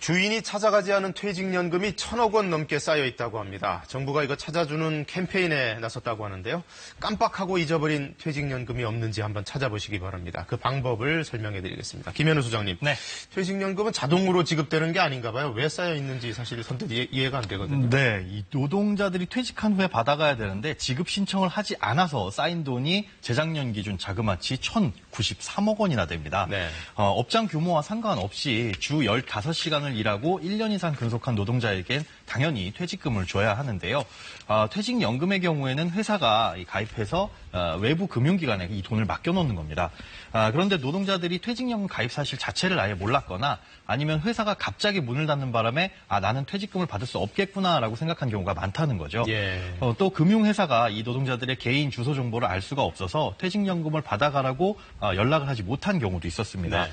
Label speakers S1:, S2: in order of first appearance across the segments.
S1: 주인이 찾아가지 않은 퇴직연금이 1,000억 원 넘게 쌓여 있다고 합니다. 정부가 이거 찾아주는 캠페인에 나섰다고 하는데요. 깜빡하고 잊어버린 퇴직연금이 없는지 한번 찾아보시기 바랍니다. 그 방법을 설명해 드리겠습니다. 김현우 소장님.
S2: 네.
S1: 퇴직연금은 자동으로 지급되는 게 아닌가 봐요. 왜 쌓여 있는지 사실 선뜻 이해가 안 되거든요.
S2: 네. 이 노동자들이 퇴직한 후에 받아가야 되는데 지급 신청을 하지 않아서 쌓인 돈이 재작년 기준 자그마치 1,093억 원이나 됩니다.
S1: 네.
S2: 업장 규모와 상관없이 주 15시간을 일하고 1년 이상 근속한 노동자에겐 당연히 퇴직금을 줘야 하는데요. 퇴직연금의 경우에는 회사가 가입해서 외부 금융기관에 이 돈을 맡겨놓는 겁니다. 그런데 노동자들이 퇴직연금 가입 사실 자체를 아예 몰랐거나 아니면 회사가 갑자기 문을 닫는 바람에 나는 퇴직금을 받을 수 없겠구나라고 생각한 경우가 많다는 거죠.
S1: 예.
S2: 또 금융회사가 이 노동자들의 개인 주소 정보를 알 수가 없어서 퇴직연금을 받아가라고 연락을 하지 못한 경우도 있었습니다.
S1: 네.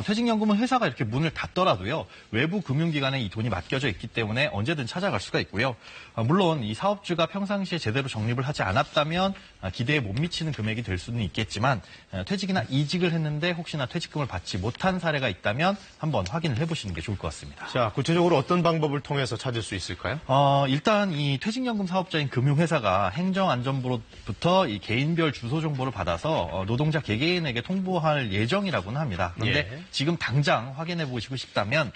S2: 퇴직연금은 회사가 이렇게 문을 닫더라도요. 외부 금융기관에 이 돈이 맡겨져 있기 때문에 언제든 찾아갈 수가 있고요. 물론 이 사업주가 평상시에 제대로 적립을 하지 않았다면 기대에 못 미치는 금액이 될 수는 있겠지만 퇴직이나 이직을 했는데 혹시나 퇴직금을 받지 못한 사례가 있다면 한번 확인을 해보시는 게 좋을 것 같습니다.
S1: 자, 구체적으로 어떤 방법을 통해서 찾을 수 있을까요?
S2: 일단 이 퇴직연금 사업자인 금융회사가 행정안전부로부터 이 개인별 주소 정보를 받아서 노동자 개개인에게 통보할 예정이라고는 합니다. 그런데 지금 당장 확인해 보시고 싶다면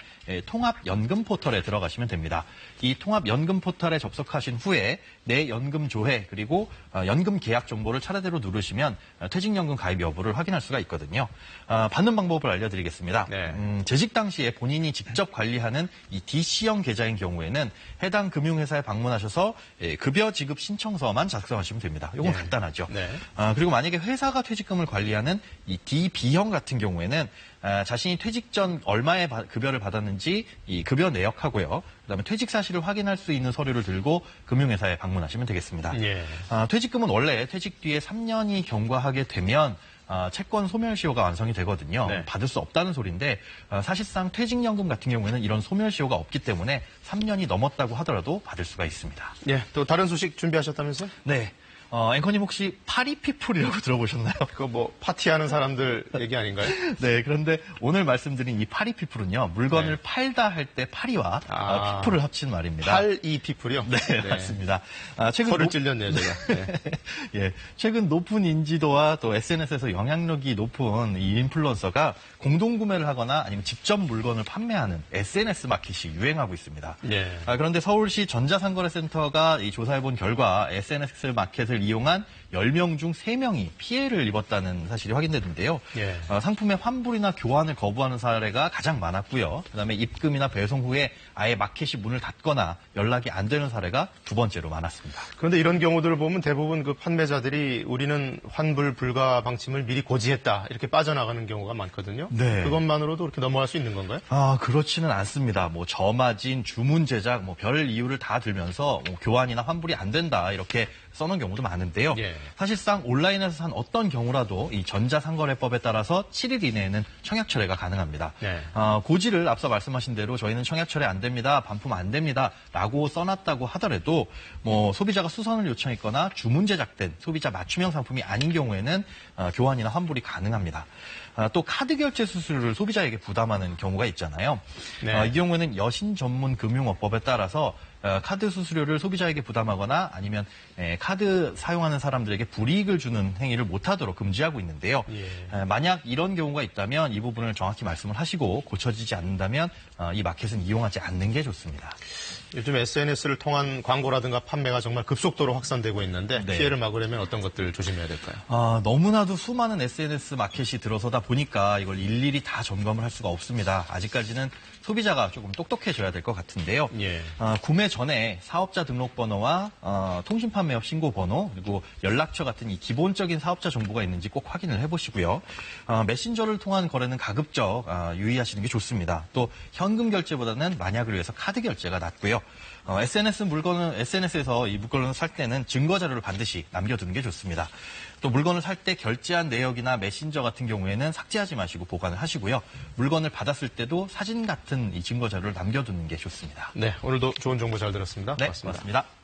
S2: 통합연금 포털에 들어가시면 됩니다. 이 통합연금 포털에 접속하신 후에 내 연금 조회 그리고 연금 계약 정보를 차례대로 누르시면 퇴직연금 가입 여부를 확인할 수가 있거든요. 받는 방법을 알려드리겠습니다.
S1: 네.
S2: 재직 당시에 본인이 직접 관리하는 이 DC형 계좌인 경우에는 해당 금융회사에 방문하셔서 급여 지급 신청서만 작성하시면 됩니다. 이건 간단하죠.
S1: 네.
S2: 그리고 만약에 회사가 퇴직금을 관리하는 이 DB형 같은 경우에는 자신이 퇴직 전 얼마의 급여를 받았는지 이 급여 내역하고요. 그다음에 퇴직 사실을 확인할 수 있는 서류를 들고 금융회사에 방문하시면 되겠습니다.
S1: 예.
S2: 퇴직금은 원래 퇴직 뒤에 3년이 경과하게 되면 채권 소멸시효가 완성이 되거든요.
S1: 네.
S2: 받을 수 없다는 소리인데 사실상 퇴직연금 같은 경우에는 이런 소멸시효가 없기 때문에 3년이 넘었다고 하더라도 받을 수가 있습니다.
S1: 예, 또 다른 소식 준비하셨다면서요?
S2: 네. 앵커님 혹시 파리피플이라고 들어보셨나요?
S1: 그거 뭐 파티하는 사람들 얘기 아닌가요?
S2: 네, 그런데 오늘 말씀드린 이 파리피플은요, 물건을 팔다 할 때 파리와 피플을 합친 말입니다.
S1: 팔이 피플이요?
S2: 네, 맞습니다. 최근
S1: 혀를 찔렸네요, 제가. 네.
S2: 예, 최근 높은 인지도와 또 SNS에서 영향력이 높은 이 인플루언서가 공동구매를 하거나 아니면 직접 물건을 판매하는 SNS 마켓이 유행하고 있습니다.
S1: 예.
S2: 그런데 서울시 전자상거래센터가 이 조사해본 결과 SNS 마켓을 이용한 10명 중 3명이 피해를 입었다는 사실이 확인됐는데요.
S1: 예.
S2: 상품의 환불이나 교환을 거부하는 사례가 가장 많았고요. 그다음에 입금이나 배송 후에 아예 마켓이 문을 닫거나 연락이 안 되는 사례가 두 번째로 많았습니다.
S1: 그런데 이런 경우들을 보면 대부분 그 판매자들이 우리는 환불 불가 방침을 미리 고지했다 이렇게 빠져나가는 경우가 많거든요.
S2: 네.
S1: 그것만으로도 그렇게 넘어갈 수 있는 건가요?
S2: 그렇지는 않습니다. 뭐 저마진, 주문 제작, 뭐 별 이유를 다 들면서 뭐 교환이나 환불이 안 된다 이렇게 써놓은 경우도 많은데요.
S1: 예.
S2: 사실상 온라인에서 산 어떤 경우라도 이 전자상거래법에 따라서 7일 이내에는 청약 철회가 가능합니다.
S1: 네.
S2: 고지를 앞서 말씀하신 대로 저희는 청약 철회 안 됩니다, 반품 안 됩니다라고 써놨다고 하더라도 뭐 소비자가 수선을 요청했거나 주문 제작된 소비자 맞춤형 상품이 아닌 경우에는 교환이나 환불이 가능합니다. 또 카드 결제 수수료를 소비자에게 부담하는 경우가 있잖아요.
S1: 네.
S2: 이 경우에는 여신 전문 금융업법에 따라서 카드 수수료를 소비자에게 부담하거나 아니면 카드 사용하는 사람들에게 불이익을 주는 행위를 못하도록 금지하고 있는데요.
S1: 예.
S2: 만약 이런 경우가 있다면 이 부분을 정확히 말씀을 하시고 고쳐지지 않는다면 이 마켓은 이용하지 않는 게 좋습니다.
S1: 요즘 SNS를 통한 광고라든가 판매가 정말 급속도로 확산되고 있는데
S2: 네.
S1: 피해를 막으려면 어떤 것들 조심해야 될까요?
S2: 너무나도 수많은 SNS 마켓이 들어서다 보니까 이걸 일일이 다 점검을 할 수가 없습니다. 아직까지는 소비자가 조금 똑똑해져야 될 것 같은데요.
S1: 예.
S2: 구매 전에 사업자 등록번호와 통신판매업 신고번호 그리고 연락처 같은 이 기본적인 사업자 정보가 있는지 꼭 확인을 해보시고요. 메신저를 통한 거래는 가급적 유의하시는 게 좋습니다. 또 현금 결제보다는 만약을 위해서 카드 결제가 낫고요. SNS에서 이 물건을 살 때는 증거 자료를 반드시 남겨두는 게 좋습니다. 또 물건을 살 때 결제한 내역이나 메신저 같은 경우에는 삭제하지 마시고 보관을 하시고요. 물건을 받았을 때도 사진 같은 이 증거 자료를 남겨두는 게 좋습니다.
S1: 네, 오늘도 좋은 정보 잘 들었습니다.
S2: 네,
S1: 고맙습니다.
S2: 고맙습니다.